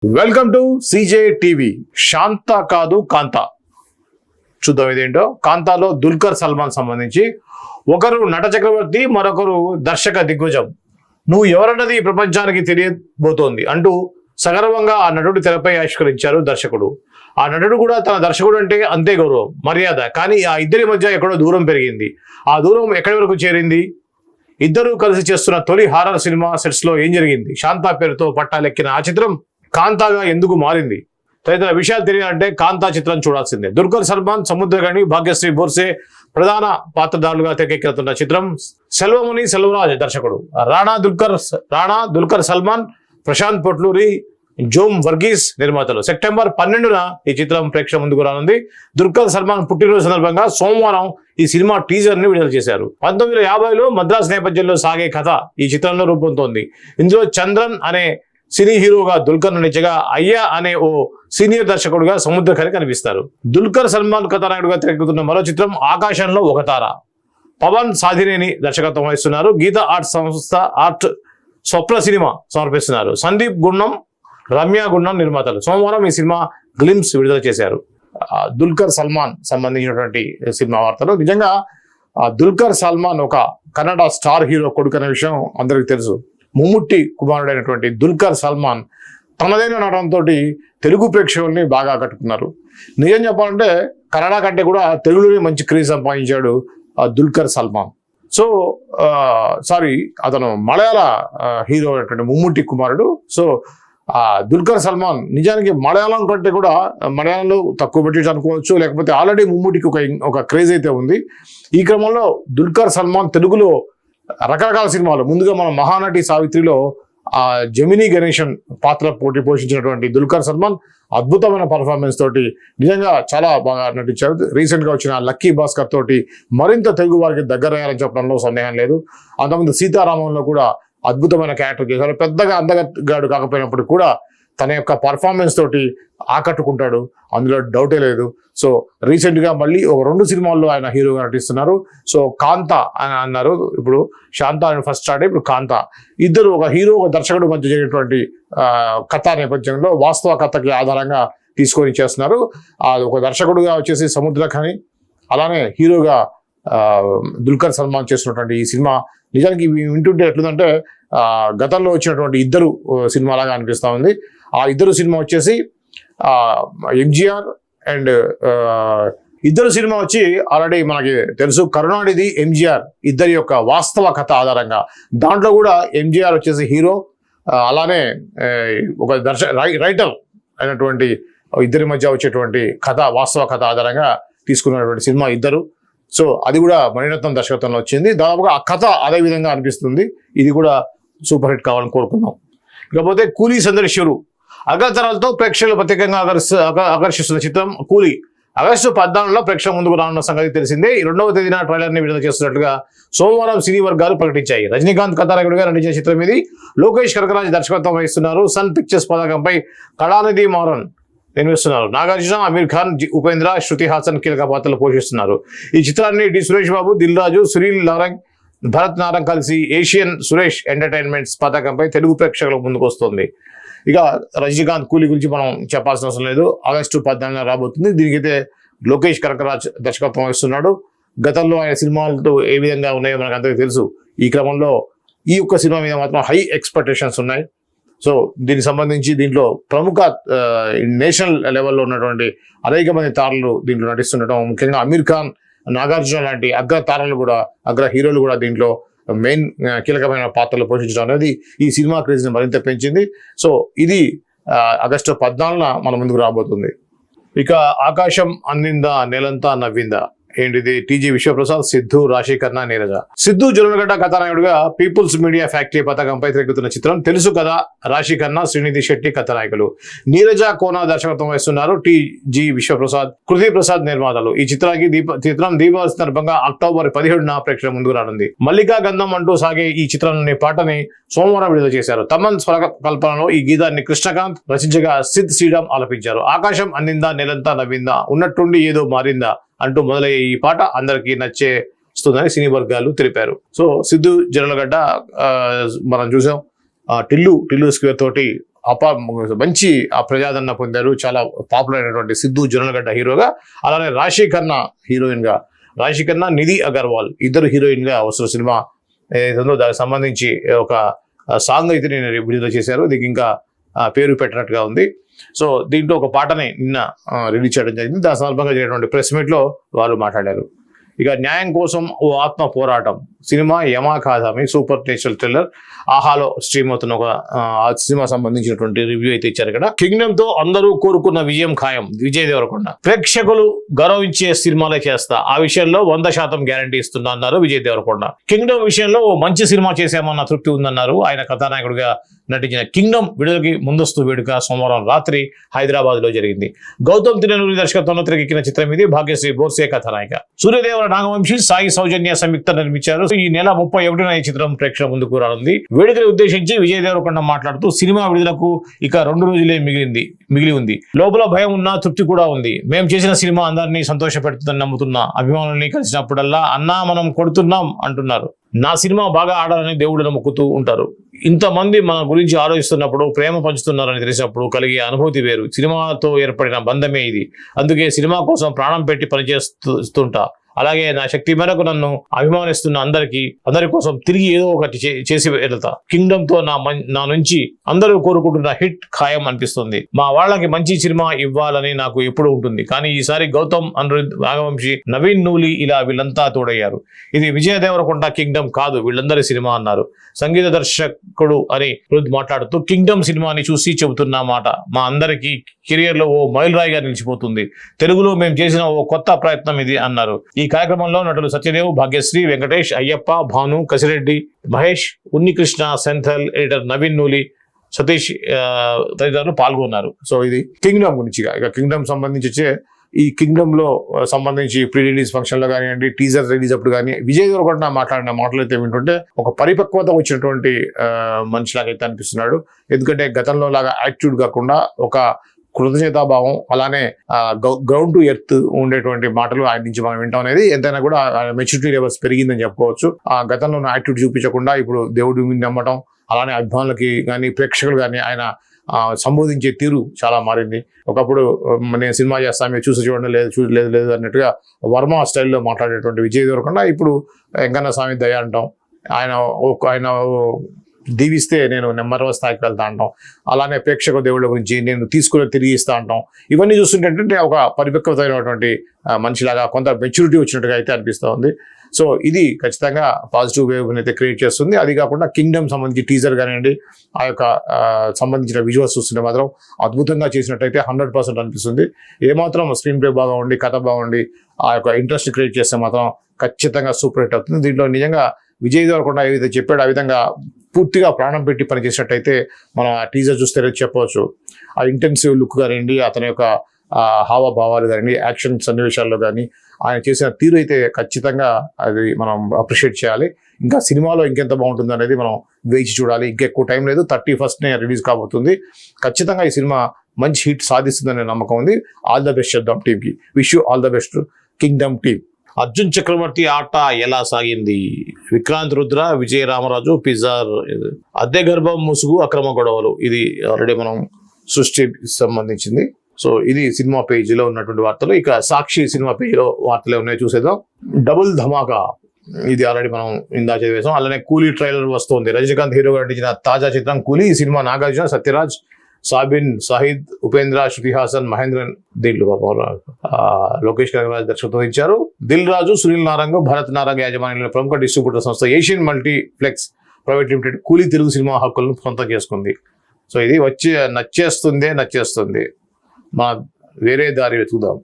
Welcome to CJ TV. శాంత కాదు కాంత. చూద్దాం ఇదేంటో. కాంతాలో దుల్కర్ సల్మాన్ సంబంధించి ఒకరు నట చక్రవర్తి, మరొకరు దర్శక దిగ్గజం. నువ్వు ఎవరన్నది ఈ ప్రపంచానికి తెలియబోతోంది అంటూ సగర్వంగా ఆ నటుడు తెరపై ఆవిష్కరించారు దర్శకుడు. ఆ నటుడు కూడా తన దర్శకుడు అంటే అంతే గౌరవం, మర్యాద. కానీ ఆ ఇద్దరి మధ్య ఎక్కడో దూరం పెరిగింది. ఆ దూరం ఎక్కడి వరకు చేరింది? ఇద్దరూ కలిసి చేస్తున్న తొలి హారర్ సినిమా సెట్స్ లో ఏం జరిగింది? శాంతా పేరుతో పట్టాలెక్కిన ఆ చిత్రం కాంతాగా ఎందుకు మారింది? తదితర విషయాలు తెలియాలంటే కాంతా చిత్రం చూడాల్సిందే. దుల్కర్ సల్మాన్, సముద్రగని, భాగ్యశ్రీ బోర్సే ప్రధాన పాత్రధారులుగా తెరకెక్కుతున్న చిత్రం. సెల్వముని సెల్వరాజ్ దర్శకుడు. రాణా దుల్కర్ సల్మాన్, ప్రశాంత్ పొట్లూరి, జోమ్ వర్గీస్ నిర్మాతలు. సెప్టెంబర్ 12న ఈ చిత్రం ప్రేక్షకుల ముందుకు రానుంది. దుల్కర్ సల్మాన్ పుట్టినరోజు సందర్భంగా సోమవారం ఈ సినిమా టీజర్ ని విడుదల చేశారు. 1950లో మద్రాస్ నేపథ్యంలో సాగే కథ ఈ చిత్రంలో రూపొందుతోంది. ఇందులో చంద్రన్ అనే సినీ హీరోగా దుల్కర్ నటించగా, అయ్యా అనే ఓ సీనియర్ దర్శకుడుగా సముద్రఖని కనిపిస్తారు. దుల్కర్ సల్మాన్ కథానాయకుడుగా తెరకెక్కుతున్న మరో చిత్రం ఆకాశంలో ఒక తార. పవన్ సాధినేని దర్శకత్వం వహిస్తున్నారు. గీత ఆర్ట్ స్వప్న సినిమా సమర్పిస్తున్నారు. సందీప్ గుండం, రమ్య గుండం నిర్మాతలు. సోమవారం ఈ సినిమా గ్లిమ్స్ విడుదల చేశారు. దుల్కర్ సల్మాన్ సంబంధించినటువంటి సినిమా వార్తలు. నిజంగా దుల్కర్ సల్మాన్ ఒక కన్నడ స్టార్ హీరో కొడుకు అనే విషయం అందరికీ తెలుసు. ముమ్ముట్టి కుమారుడైనటువంటి దుల్కర్ సల్మాన్ తనదైన నటనతో తెలుగు ప్రేక్షకుల్ని బాగా ఆకట్టుకున్నారు. నిజం చెప్పాలంటే కన్నడ కంటే కూడా తెలుగులోనే మంచి క్రేజ్ సంపాదించాడు దుల్కర్ సల్మాన్. సో అతను మలయాళ హీరో అయినటువంటి ముమ్ముట్టి కుమారుడు. సో దుల్కర్ సల్మాన్ నిజానికి మలయాళం కంటే కూడా, మలయాళంలో తక్కువ బడ్జెట్ అనుకోవచ్చు, లేకపోతే ఆల్రెడీ ముమ్ముటికి ఒక క్రేజ్ అయితే ఉంది. ఈ క్రమంలో దుల్కర్ సల్మాన్ తెలుగులో రకరకాల సినిమాలు, ముందుగా మన మహానటి సావిత్రిలో జమినీ గణేశన్ పాత్ర పోషించినటువంటి దుల్కర్ సల్మాన్ అద్భుతమైన పర్ఫార్మెన్స్ తోటి నిజంగా చాలా బాగా నటించారు. రీసెంట్ గా వచ్చిన లక్కీ భాస్కర్ తోటి మరింత తెలుగు వారికి దగ్గర అయ్యారని చెప్పడంలో సందేహం లేదు. అంతకుముందు సీతారామంలో కూడా అద్భుతమైన క్యారెక్టర్ చేశారు. పెద్దగా అందగాడు కాకపోయినప్పుడు కూడా తన యొక్క పర్ఫార్మెన్స్ తోటి ఆకట్టుకుంటాడు, అందులో డౌటే లేదు. సో రీసెంట్ గా మళ్ళీ ఒక 2 సినిమాల్లో ఆయన హీరోగా నటిస్తున్నారు. సో కాంత అని అన్నారు, ఇప్పుడు శాంత అని ఫస్ట్ స్టార్ట్ ఇప్పుడు కాంత. ఇద్దరు, ఒక హీరో ఒక దర్శకుడు మధ్య జరిగినటువంటి కథా నేపథ్యంలో వాస్తవ కథకి ఆధారంగా తీసుకొని చేస్తున్నారు. ఒక దర్శకుడుగా వచ్చేసి సముద్రఖని, అలానే హీరోగా దుల్కర్ సల్మాన్ చేస్తున్నటువంటి ఈ సినిమా నిజానికి వింటుంటే ఎట్లుందంటే గతంలో వచ్చినటువంటి ఇద్దరు సినిమాలాగా అనిపిస్తూ ఉంది. ఆ ఇద్దరు సినిమా వచ్చేసి ఎంజీఆర్ అండ్ ఇద్దరు సినిమా వచ్చి ఆల్రెడీ మనకి తెలుసు, కరుణానిధి, ఎంజీఆర్ ఇద్దరి యొక్క వాస్తవ కథ ఆధారంగా. దాంట్లో కూడా ఎంజీఆర్ వచ్చేసి హీరో, అలానే ఒక రైటర్ అయినటువంటి ఇద్దరి మధ్య వచ్చేటువంటి కథ, వాస్తవ కథ ఆధారంగా తీసుకున్నటువంటి సినిమా ఇద్దరు. సో అది కూడా మణిరత్నం దర్శకత్వంలో వచ్చింది. దాదాపుగా ఆ కథ అదే విధంగా అనిపిస్తుంది. ఇది కూడా సూపర్ హిట్ కావాలని కోరుకున్నాం. ఇకపోతే కూలీ సందర్శకుడు అగ్రతరాలతో ప్రేక్షకులు ప్రత్యేకంగా ఆకర్షిస్తున్న చిత్రం కూలీ ఆగస్టు 14లో ప్రేక్షకుల ముందుకు రానున్న సంగతి తెలిసిందే. ఈ 2వ తేదీన ట్రైలర్ ని విడుదల చేస్తున్నట్లుగా సోమవారం సినీ వర్గాలు ప్రకటించాయి. రజనీకాంత్ కథానాయకుడిగా నటించిన చిత్రం ఇది. లోకేష్ కనకరాజ్ దర్శకత్వం వహిస్తున్నారు. సన్ పిక్చర్స్ పతాకంపై కళానిధి మారన్ నిర్మిస్తున్నారు. నాగార్జున, అమీర్ ఖాన్, ఉపేంద్ర, శృతి హాసన్ కీలక పాత్రలు పోషిస్తున్నారు. ఈ చిత్రాన్ని డి సురేష్ బాబు, దిల్ రాజు, సునీల్ నారంగ్, భరత్ నారంగ్ కలిసి ఏషియన్ సురేష్ ఎంటర్టైన్మెంట్స్ పతాకంపై తెలుగు ప్రేక్షకుల ముందుకు వస్తుంది. ఇక రజనీకాంత్ కూలీ గురించి మనం చెప్పాల్సిన అవసరం లేదు. ఆగస్టు 14న రాబోతుంది. దీనికైతే లోకేష్ కనకరాజ్ దర్శకత్వం వహిస్తున్నాడు. గతంలో ఆయన సినిమాలతో ఏ విధంగా ఉన్నాయో మనకు అందరికీ తెలుసు. ఈ క్రమంలో ఈ ఒక్క సినిమా మీద మాత్రం హై ఎక్స్పెక్టేషన్స్ ఉన్నాయి. సో దీనికి సంబంధించి దీంట్లో ప్రముఖ నేషనల్ లెవెల్లో ఉన్నటువంటి అనేక మంది తారలు దీంట్లో నటిస్తుండటం, ముఖ్యంగా అమీర్ ఖాన్, నాగార్జున లాంటి అగ్ర తారలు కూడా, అగ్ర హీరోలు కూడా దీంట్లో మెయిన్ కీలకమైన పాత్రలు పోషించడం అనేది ఈ సినిమా క్రేజ్ని మరింత పెంచింది. సో ఇది ఆగస్టు 14న మన ముందుకు రాబోతుంది. ఇక ఆకాశం అందిందా, నేలంతా నవ్విందా ఏంటిది? టీజీ విశ్వప్రసాద్, సిద్ధు, రాశిఖన్నా, నీరజ. సిద్ధు జొన్నలగడ్డ కథానాయకుడిగా పీపుల్స్ మీడియా ఫ్యాక్టరీ పతాకంపై తెరకెక్కుతున్న చిత్రం తెలుసు కదా. రాశిఖన్నా, శ్రీనిధి శెట్టి కథానాయకులు. నీరజ కోన దర్శకత్వం వహిస్తున్నారు. టీజీ విశ్వప్రసాద్, కృతి ప్రసాద్ నిర్మాతలు. ఈ చిత్రం దీపావళి సందర్భంగా అక్టోబర్ 17న ప్రేక్షకుల ముందుకు రానుంది. మల్లికా గంధం అంటూ సాగే ఈ చిత్రంలోని పాటని సోమవారం విడుదల చేశారు. తమన్ స్వర కల్పనలో ఈ గీతాన్ని కృష్ణకాంత్ రచించగా సిద్ శ్రీరామ్ ఆలపించారు. ఆకాశం అందిందా, నెలంతా నవ్విందా, ఉన్నట్టుండి ఏదో మారిందా అంటూ మొదలయ్యే ఈ పాట అందరికీ నచ్చేస్తుందని సినీ వర్గాలు తెలిపారు. సో సిద్ధు జొన్నలగడ్డ మనం చూసాం, టిల్లు స్క్వేర్ తోటి మంచి ప్రజాదరణ పొందారు. చాలా పాపులర్ అయినటువంటి సిద్ధు జొన్నలగడ్డ హీరోగా, అలానే రాశి ఖన్నా హీరోయిన్ గా, రాశి ఖన్నా, నిధి అగర్వాల్ ఇద్దరు హీరోయిన్ గా వస్తున్న సినిమా ఏదైతుందో దానికి సంబంధించి ఒక సాంగ్ అయితే నేను విడుదల చేశారు. దీనికి ఇంకా పేరు పెట్టినట్టుగా ఉంది. సో దీంట్లో ఒక పాటని నిన్న రిలీజ్ చేయడం జరిగింది. దాని సందర్భంగా జరిగినటువంటి ప్రెస్ మీట్ లో వారు మాట్లాడారు. ఇక న్యాయం కోసం ఓ ఆత్మ పోరాటం సినిమా యమా కాదామి సూపర్ నేచురల్ థ్రిల్లర్ ఆహాలో స్ట్రీమ్ అవుతున్న ఒక సినిమా సంబంధించినటువంటి రివ్యూ అయితే ఇచ్చారు. ఇక్కడ కింగ్డమ్ తో అందరూ కోరుకున్న విజయం ఖాయం, విజయ్ దేవరకొండ. ప్రేక్షకులు గౌరవించే సినిమాలే చేస్తా, ఆ విషయంలో 100% గ్యారంటీ ఇస్తున్నా అన్నారు విజయ్ దేవరకొండ. కింగ్డమ్ విషయంలో ఓ మంచి సినిమా చేశామన్న తృప్తి ఉందన్నారు. ఆయన కథానాయకుడిగా నటించిన కింగ్డమ్ విడుదలకి ముందస్తు వేడుక సోమవారం రాత్రి హైదరాబాద్ లో జరిగింది. గౌతమ్ తిరునూరి దర్శకత్వంలో తెరకెక్కిన చిత్రం ఇది. భాగ్యశ్రీ బోర్సే కథానాయిక. సూర్యదేవర నాగవంశీ, సాయి సౌజన్య సంయుక్త నిర్మించారు. ఈ నెల 31న ఈ చిత్రం ప్రేక్షకుల ముందుకు రానుంది. వేడుకను ఉద్దేశించి విజయ్ దేవరకొండ మాట్లాడుతూ సినిమా విడుదలకు ఇక 2 రోజులే మిగిలి ఉంది. లోపల భయం ఉన్నా తృప్తి కూడా ఉంది. మేము చేసిన సినిమా అందరినీ సంతోషపెడుతుందని నమ్ముతున్నా. అభిమానుల్ని కలిసినప్పుడల్లా అన్నా మనం కొడుతున్నాం అంటున్నారు. నా సినిమా బాగా ఆడాలని దేవుళ్ళను మొక్కుతూ ఉంటారు. ఇంతమంది మన గురించి ఆలోచిస్తున్నప్పుడు, ప్రేమ పంచుతున్నారని తెలిసినప్పుడు కలిగే అనుభూతి వేరు. సినిమాతో ఏర్పడిన బంధమే ఇది. అందుకే సినిమా కోసం ప్రాణం పెట్టి పనిచేస్తుంటా. అలాగే నా శక్తి మేరకు నన్ను అభిమానిస్తున్న అందరి కోసం తిరిగి ఏదో ఒకటి చేసి వెళ్తా. కింగ్డమ్ తో నా నుంచి అందరూ కోరుకుంటున్న హిట్ ఖాయం అనిపిస్తుంది. మా వాళ్ళకి మంచి సినిమా ఇవ్వాలని నాకు ఎప్పుడు ఉంటుంది. కానీ ఈసారి గౌతమ్, అనిరుద్, నాగవంశీ, నవీన్ నూలి ఇలా వీళ్ళంతా తోడయ్యారు. ఇది విజయ దేవరకొండ కింగ్డమ్ కాదు, వీళ్ళందరి సినిమా అన్నారు. సంగీత దర్శకుడు అని రుద్ మాట్లాడుతూ కింగ్డమ్ సినిమాని చూసి చెబుతున్న మాట మా అందరికీ కెరియర్ లో ఓ మైల్ రాయిగా నిలిచిపోతుంది. తెలుగులో మేము చేసిన ఓ కొత్త ప్రయత్నం ఇది అన్నారు. ఈ కార్యక్రమంలో నటులు సత్యదేవ్, భాగ్యశ్రీ, వెంకటేష్, అయ్యప్ప, భాను, కసిరెడ్డి, మహేష్, ఉన్నికృష్ణ, సెంథల్, ఎడిటర్ నవీన్ నూలి, సతీష్ తదితరులు పాల్గొన్నారు. సో ఇది కింగ్డమ్ గురించి. ఇక కింగ్డమ్ సంబంధించి వచ్చే ఈ కింగ్డమ్ లో సంబంధించి ప్రీ రిలీజ్ ఫంక్షన్ లో కానివ్వండి, టీజర్ రిలీజ్ అప్పుడు కానీ విజయ్ దేవరకొండ మాట్లాడిన మాటలు అయితే వింటుంటే ఒక పరిపక్వత వచ్చినటువంటి మనిషిలాగైతే అనిపిస్తున్నాడు. ఎందుకంటే గతంలో లాగా యాటిట్యూడ్ కాకుండా ఒక కృతజ్ఞతాభావం, అలానే గ్రౌండ్ టు ఎర్త్ ఉండేటువంటి మాటలు ఆయన నుంచి మనం వింటాం అనేది ఎంతైనా కూడా మెచ్యూరిటీ లెవెల్స్ పెరిగిందని చెప్పుకోవచ్చు. ఆ గతంలో యాటిట్యూడ్ చూపించకుండా ఇప్పుడు దేవుడి నమ్మటం, అలానే అభిమానులకి కానీ ప్రేక్షకులు కానీ ఆయన సంబోధించే తీరు చాలా మారింది. ఒకప్పుడు నేను సినిమా చేస్తాను మీరు చూసి చూడండి, లేదు అన్నట్టుగా వర్మ స్టైల్లో మాట్లాడేటువంటి విజయ్ దేవరకొండ ఇప్పుడు వెంకన్న స్వామి దయ అంటాం, ఆయన దీవిస్తే నేను నెమ్మరవ స్థాయికి వెళ్తా అంటాం, అలానే ప్రేక్షక దేవుళ్ళ గురించి నేను తీసుకుని తిరిగి ఇస్తా అంటాం. ఇవన్నీ చూస్తుంటే ఒక పరిపక్వతమైనటువంటి మనిషిలాగా కొంత మెచ్యూరిటీ వచ్చినట్టుగా అయితే అనిపిస్తూ ఉంది. సో ఇది ఖచ్చితంగా పాజిటివ్ వేవ్ అయితే క్రియేట్ చేస్తుంది. అది కాకుండా కింగ్డమ్ సంబంధించి టీజర్ కానివ్వండి, ఆ యొక్క సంబంధించిన విజువల్స్ చూస్తుంటే మాత్రం అద్భుతంగా చేసినట్టయితే 100% అనిపిస్తుంది. ఏమాత్రం స్క్రీన్ ప్లే బాగుండి, కథ బాగుండి, ఆ యొక్క ఇంట్రెస్ట్ క్రియేట్ చేస్తే మాత్రం ఖచ్చితంగా సూపర్ హిట్ అవుతుంది. దీంట్లో నిజంగా విజయ్ దేవరకొండ ఏదైతే చెప్పాడో ఆ విధంగా పూర్తిగా ప్రాణం పెట్టి పనిచేసినట్టయితే మనం ఆ టీజర్ చూస్తే చెప్పవచ్చు. ఆ ఇంటెన్సివ్ లుక్ కానివ్వండి, అతని యొక్క హావభావాలు కానివ్వండి, యాక్షన్ సన్నివేశాల్లో కానీ ఆయన చేసిన తీరు అయితే ఖచ్చితంగా అది మనం అప్రిషియేట్ చేయాలి. ఇంకా సినిమాలో ఇంకెంత బాగుంటుంది అనేది మనం వేచి చూడాలి. ఇంకెక్కువ టైం లేదు, 31st రిలీజ్ కాబోతుంది. ఖచ్చితంగా ఈ సినిమా మంచి హిట్ సాధిస్తుందనే నమ్మకం ఉంది. ఆల్ ద బెస్ట్ చెప్దాం టీంకి. Wish you all the best kingdom team. Arjun Chakravarthy ఆట ఎలా సాగింది? విక్రాంత్ రుద్ర, విజయ రామరాజు, పిజార్, అద్దె గర్భం ముసుగు, అక్రమ గొడవలు. ఇది ఆల్రెడీ మనం సృష్టి సంబంధించింది. సో ఇది సినిమా పేజీలో ఉన్నటువంటి వార్తలు. ఇక సాక్షి సినిమా పేజీలో వార్తలు ఉన్నాయో చూసేద్దాం. డబుల్ ధమాకా, ఇది ఆల్రెడీ మనం ఇందా చదివేసాం. అలానే కూలీ ట్రైలర్ వస్తుంది. రజనీకాంత్ హీరోగా నటించిన తాజా చిత్రం కూలీ. ఈ సినిమా నాగార్జున, సత్యరాజ్, సాబిన్, షాహిద్, ఉపేంద్ర, శృతి హాసన్, మహేంద్రన్, దీంట్లో లోకేష్ కనగరాజ్ దర్శకత్వం ఇచ్చారు. దిల్ రాజు, సునీల్ నారంగ్, భరత్ నారంగ్ యాజమాన్యంలో ప్రముఖ డిస్ట్రిబ్యూటర్ సంస్థ ఏషియన్ మల్టీప్లెక్స్ ప్రైవేట్ లిమిటెడ్ కూలీ తెలుగు సినిమా హక్కులను సొంతం చేసుకుంది. సో ఇది వచ్చి నచ్చేస్తుంది. మా వేరే దారి వెతుకుదాం.